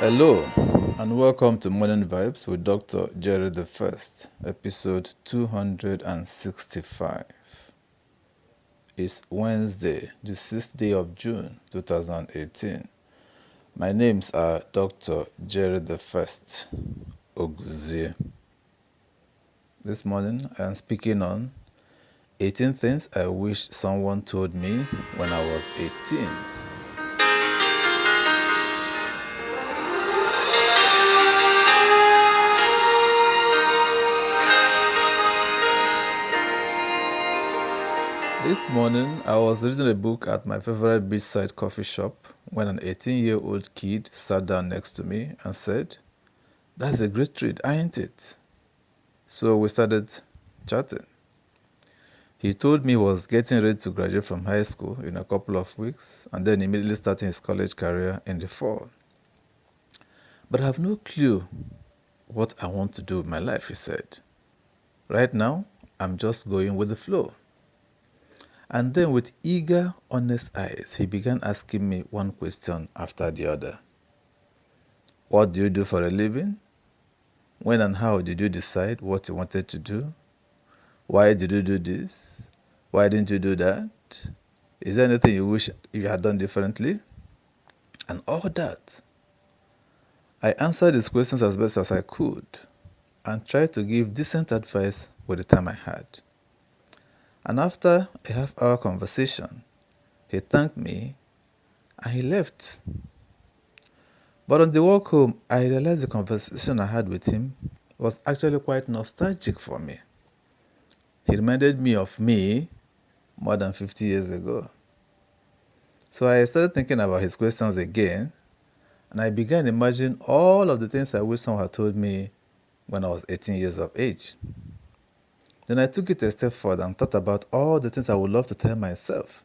Hello, and welcome to Morning Vibes with Dr. Jerry the First, episode 265. It's Wednesday, the 6th day of June 2018. My names are Dr. Jerry the First Oguzie. This morning I am speaking on 18 things I wish someone told me when I was 18. This morning, I was reading a book at my favorite beachside coffee shop when an 18-year-old kid sat down next to me and said, "That's a great read, ain't it?" So we started chatting. He told me he was getting ready to graduate from high school in a couple of weeks and then immediately starting his college career in the fall. "But I have no clue what I want to do with my life," he said. "Right now, I'm just going with the flow." And then with eager, honest eyes, he began asking me one question after the other. "What do you do for a living? When and how did you decide what you wanted to do? Why did you do this? Why didn't you do that? Is there anything you wish you had done differently?" And all that. I answered his questions as best as I could and tried to give decent advice with the time I had. And after a half-hour conversation, he thanked me and he left. But on the walk home, I realized the conversation I had with him was actually quite nostalgic for me. He reminded me of me more than 50 years ago. So I started thinking about his questions again, and I began imagining all of the things I wish someone had told me when I was 18 years of age. Then I took it a step further and thought about all the things I would love to tell myself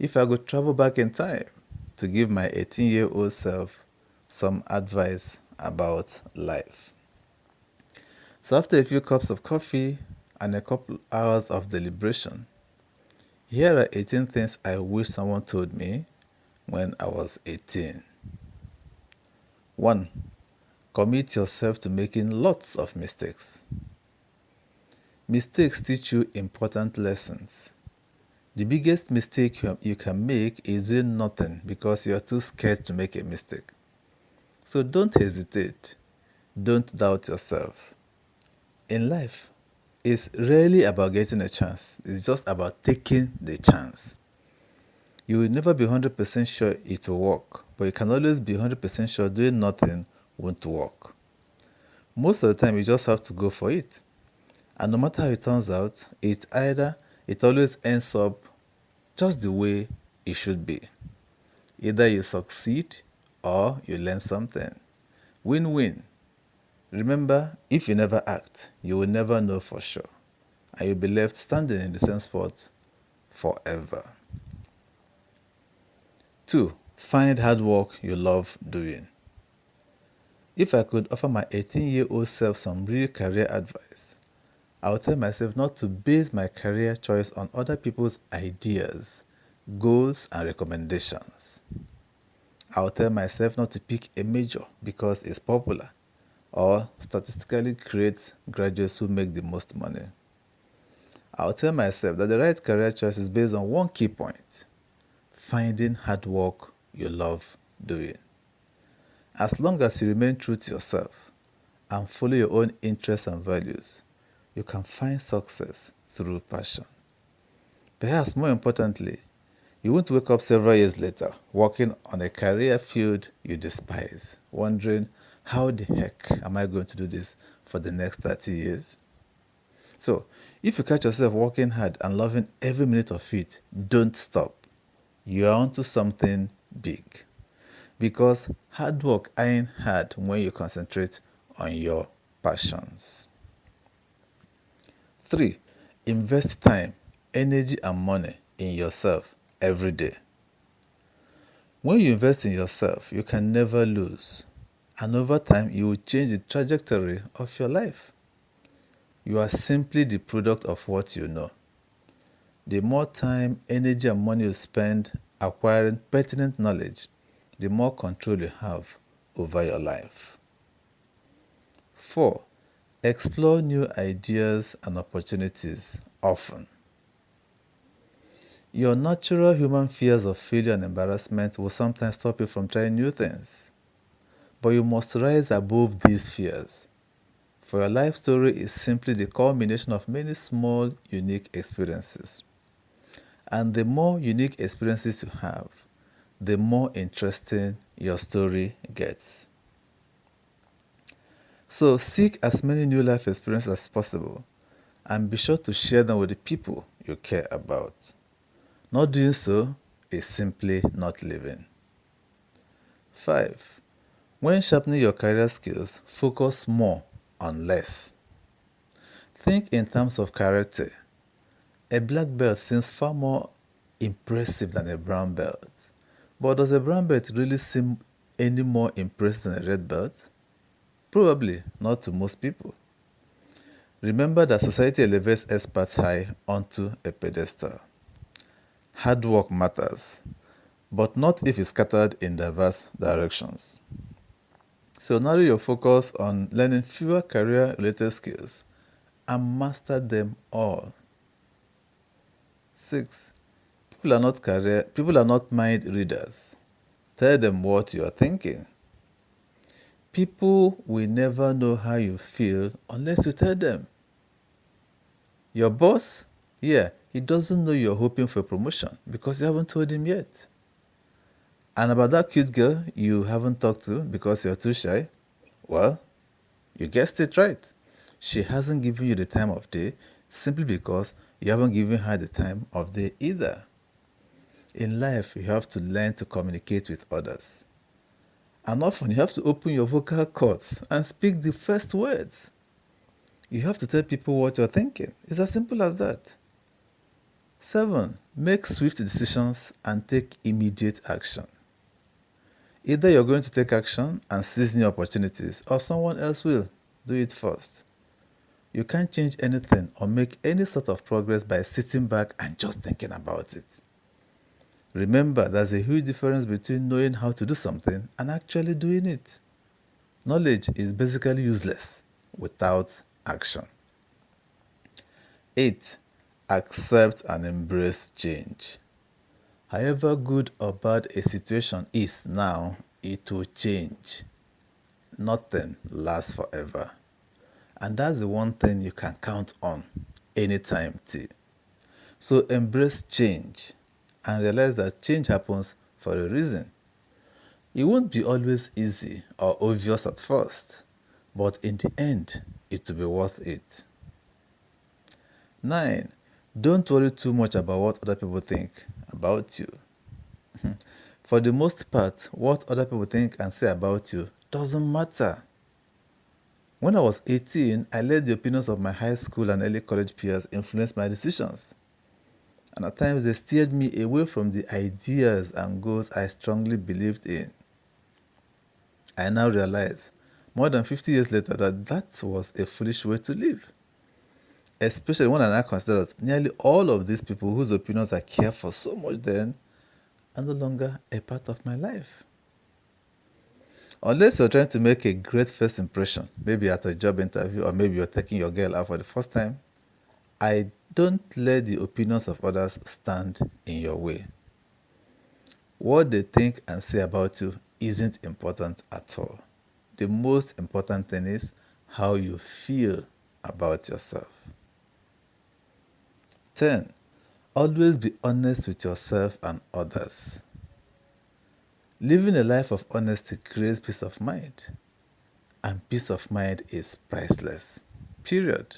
if I could travel back in time to give my 18-year-old self some advice about life. So after a few cups of coffee and a couple hours of deliberation, here are 18 things I wish someone told me when I was 18. 1. Commit yourself to making lots of mistakes. Mistakes teach you important lessons. The biggest mistake you can make is doing nothing because you are too scared to make a mistake. So don't hesitate. Don't doubt yourself. In life, it's rarely about getting a chance. It's just about taking the chance. You will never be 100% sure it will work, but you can always be 100% sure doing nothing won't work. Most of the time, you just have to go for it. And no matter how it turns out, it always ends up just the way it should be. Either you succeed or you learn something. Win-win. Remember, if you never act, you will never know for sure, and you'll be left standing in the same spot forever. 2. Find hard work you love doing. If I could offer my 18-year-old self some real career advice, I would tell myself not to base my career choice on other people's ideas, goals, and recommendations. I would tell myself not to pick a major because it's popular or statistically creates graduates who make the most money. I would tell myself that the right career choice is based on one key point: finding hard work you love doing. As long as you remain true to yourself and follow your own interests and values, you can find success through passion. Perhaps more importantly, you won't wake up several years later working on a career field you despise, wondering, how the heck am I going to do this for the next 30 years? So, if you catch yourself working hard and loving every minute of it, don't stop. You are onto something big. Because hard work ain't hard when you concentrate on your passions. 3. Invest time, energy, and money in yourself every day. When you invest in yourself, you can never lose. And over time, you will change the trajectory of your life. You are simply the product of what you know. The more time, energy, and money you spend acquiring pertinent knowledge, the more control you have over your life. 4. Explore new ideas and opportunities often. Your natural human fears of failure and embarrassment will sometimes stop you from trying new things. But you must rise above these fears. For your life story is simply the culmination of many small, unique experiences. And the more unique experiences you have, the more interesting your story gets. So seek as many new life experiences as possible and be sure to share them with the people you care about. Not doing so is simply not living. 5. When sharpening your career skills, focus more on less. Think in terms of character. A black belt seems far more impressive than a brown belt. But does a brown belt really seem any more impressive than a red belt? Probably not to most people. Remember that society elevates experts high onto a pedestal. Hard work matters, but not if it's scattered in diverse directions. So narrow your focus on learning fewer career-related skills and master them all. 6. People are not mind readers. Tell them what you are thinking. People will never know how you feel unless you tell them. Your boss, yeah, he doesn't know you're hoping for a promotion because you haven't told him yet. And about that cute girl you haven't talked to because you're too shy, well, you guessed it right. She hasn't given you the time of day simply because you haven't given her the time of day either. In life, you have to learn to communicate with others. And often you have to open your vocal cords and speak the first words. You have to tell people what you're thinking. It's as simple as that. 7. Make swift decisions and take immediate action. Either you're going to take action and seize new opportunities, or someone else will. Do it first. You can't change anything or make any sort of progress by sitting back and just thinking about it. Remember, there's a huge difference between knowing how to do something and actually doing it. Knowledge is basically useless without action. 8. Accept and embrace change. However good or bad a situation is now, it will change. Nothing lasts forever. And that's the one thing you can count on anytime too. So embrace change and realize that change happens for a reason. It won't be always easy or obvious at first, but in the end, it will be worth it. 9. Don't worry too much about what other people think about you. For the most part, what other people think and say about you doesn't matter. When I was 18, I let the opinions of my high school and early college peers influence my decisions. And at times they steered me away from the ideas and goals I strongly believed in. I now realize, more than 50 years later, that that was a foolish way to live. Especially when I now consider that nearly all of these people whose opinions I care for so much then are no longer a part of my life. Unless you're trying to make a great first impression, maybe at a job interview or maybe you're taking your girl out for the first time, I don't let the opinions of others stand in your way. What they think and say about you isn't important at all. The most important thing is how you feel about yourself. 10. Always be honest with yourself and others. Living a life of honesty creates peace of mind, and peace of mind is priceless. Period.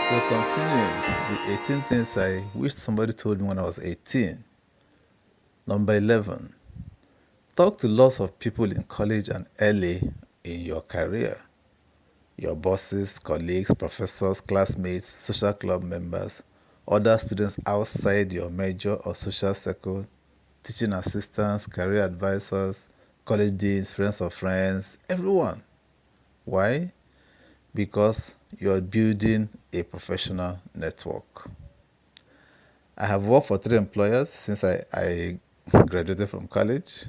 So continuing, the 18 things I wish somebody told me when I was 18. Number 11. Talk to lots of people in college and early in your career. Your bosses, colleagues, professors, classmates, social club members, other students outside your major or social circle, teaching assistants, career advisors, college deans, friends of friends, everyone. Why? Because you're building a professional network. I have worked for 3 employers since I graduated from college.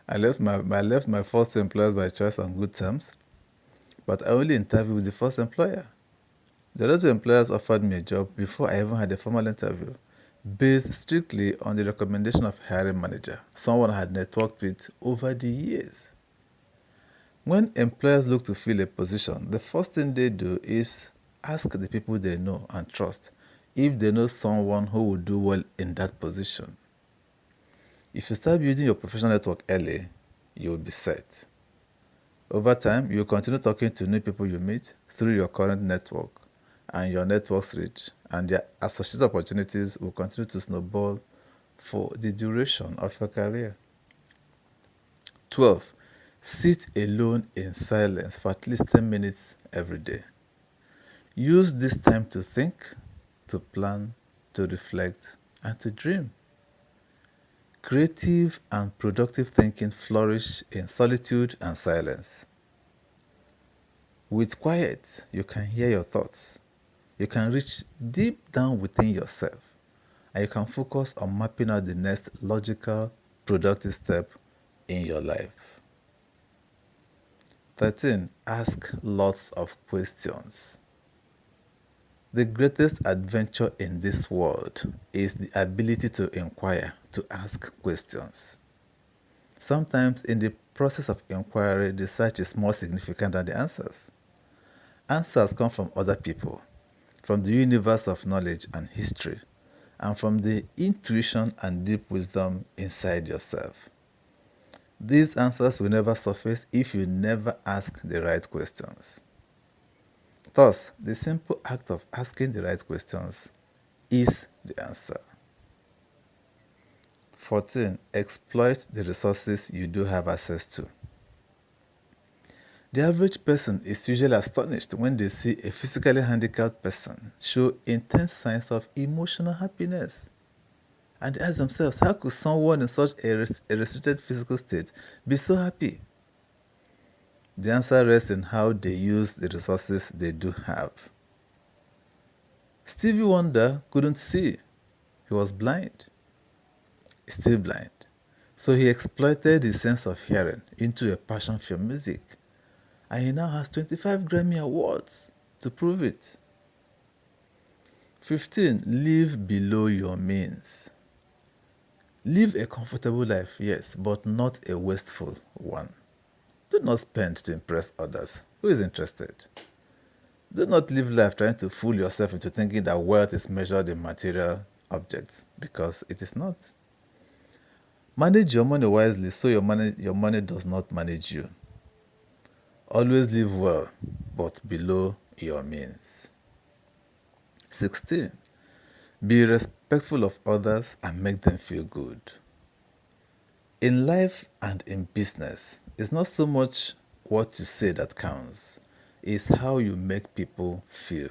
I left my first employers by choice on good terms, but I only interviewed with the first employer. The other 2 employers offered me a job before I even had a formal interview, based strictly on the recommendation of hiring manager, someone I had networked with over the years. When employers look to fill a position, the first thing they do is ask the people they know and trust if they know someone who will do well in that position. If you start building your professional network early, you will be set. Over time, you will continue talking to new people you meet through your current network, and your network's reach and their associated opportunities will continue to snowball for the duration of your career. 12. Sit alone in silence for at least 10 minutes every day. Use this time to think, to plan, to reflect, and to dream. Creative and productive thinking flourish in solitude and silence. With quiet, you can hear your thoughts. You can reach deep down within yourself, and you can focus on mapping out the next logical, productive step in your life. 13. Ask lots of questions. The greatest adventure in this world is the ability to inquire, to ask questions. Sometimes in the process of inquiry, the search is more significant than the answers. Answers come from other people, from the universe of knowledge and history, and from the intuition and deep wisdom inside yourself. These answers will never surface if you never ask the right questions. Thus, the simple act of asking the right questions is the answer. 14. Exploit the resources you do have access to. The average person is usually astonished when they see a physically handicapped person show intense signs of emotional happiness. And they ask themselves, how could someone in such a restricted physical state be so happy? The answer rests in how they use the resources they do have. Stevie Wonder couldn't see. He was blind. He's still blind. So he exploited his sense of hearing into a passion for music. And he now has 25 Grammy Awards to prove it. 15. Live below your means. Live a comfortable life, yes, but not a wasteful one. Do not spend to impress others. Who is interested? Do not live life trying to fool yourself into thinking that wealth is measured in material objects, because it is not. Manage your money wisely so your money does not manage you. Always live well, but below your means. 16. Be respectful of others and make them feel good. In life and in business, it's not so much what you say that counts, it's how you make people feel.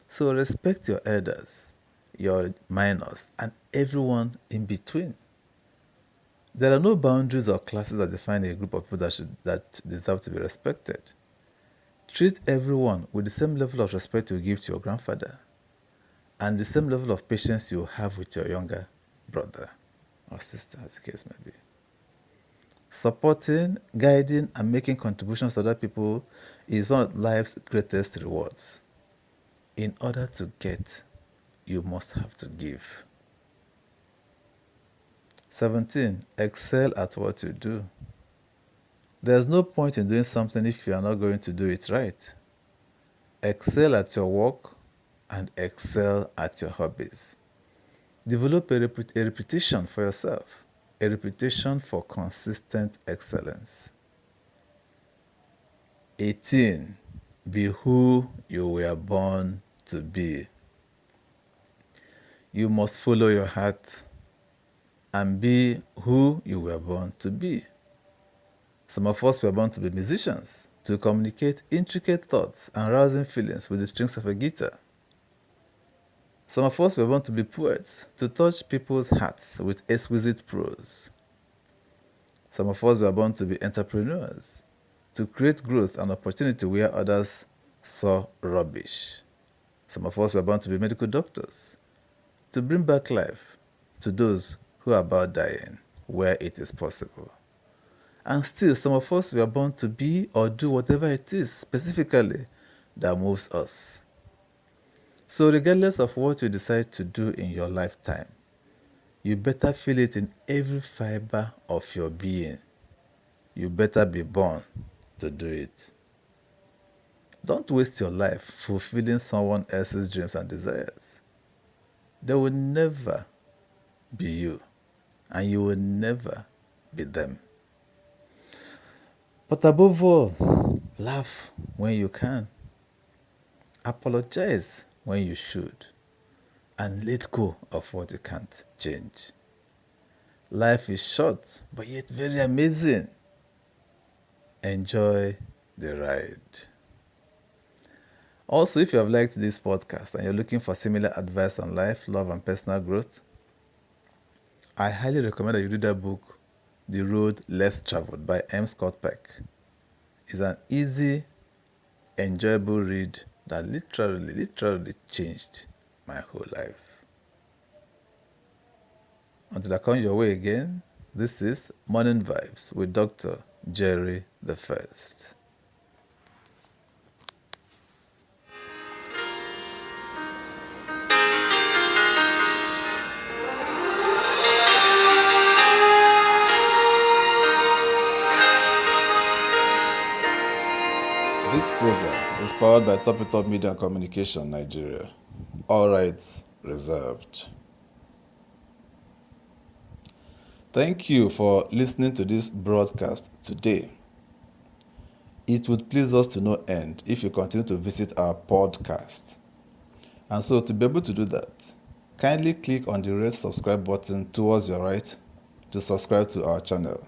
So respect your elders, your minors, and everyone in between. There are no boundaries or classes that define a group of people that deserve to be respected. Treat everyone with the same level of respect you give to your grandfather, and the same level of patience you have with your younger brother or sister, as the case may be. Supporting, guiding, and making contributions to other people is one of life's greatest rewards. In order to get, you must have to give. 17. Excel at what you do. There's no point in doing something if you are not going to do it right. Excel at your work and excel at your hobbies. Develop a reputation for yourself, a reputation for consistent excellence. 18. Be who you were born to be. You must follow your heart and be who you were born to be. Some of us were born to be musicians, to communicate intricate thoughts and rousing feelings with the strings of a guitar. Some of us were born to be poets, to touch people's hearts with exquisite prose. Some of us were born to be entrepreneurs, to create growth and opportunity where others saw rubbish. Some of us were born to be medical doctors, to bring back life to those who are about dying where it is possible. And still, some of us were born to be or do whatever it is specifically that moves us. So regardless of what you decide to do in your lifetime, you better feel it in every fiber of your being. You better be born to do it. Don't waste your life fulfilling someone else's dreams and desires. They will never be you, and you will never be them. But above all, laugh when you can. Apologize when you should, and let go of what you can't change. Life is short, but yet very amazing. Enjoy the ride. Also, if you have liked this podcast and you're looking for similar advice on life, love, and personal growth, I highly recommend that you read the book, The Road Less Traveled by M. Scott Peck. It's an easy, enjoyable read that literally changed my whole life. Until I come your way again, this is Morning Vibes with Dr. Jerry the First. This program is powered by Top Media and Communication Nigeria. All rights reserved. Thank you for listening to this broadcast today. It would please us to no end if you continue to visit our podcast. And so to be able to do that, kindly click on the red subscribe button towards your right to subscribe to our channel.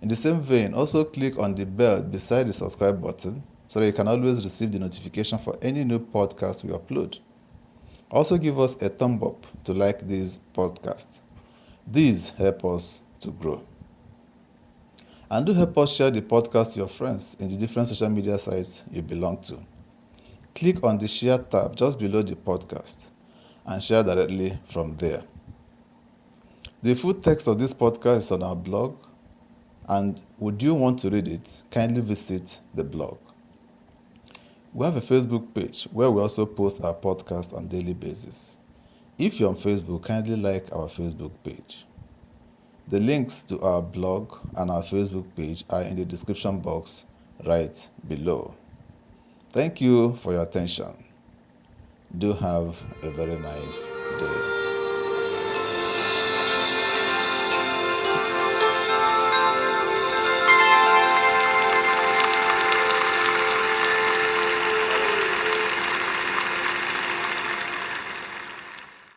In the same vein, also click on the bell beside the subscribe button so that you can always receive the notification for any new podcast we upload. Also give us a thumb up to like this podcast. These help us to grow. And do help us share the podcast to your friends in the different social media sites you belong to. Click on the share tab just below the podcast and share directly from there. The full text of this podcast is on our blog, and would you want to read it, kindly visit the blog. We have a Facebook page where we also post our podcast on a daily basis. If you're on Facebook, kindly like our Facebook page. The links to our blog and our Facebook page are in the description box right below. Thank you for your attention. Do have a very nice day.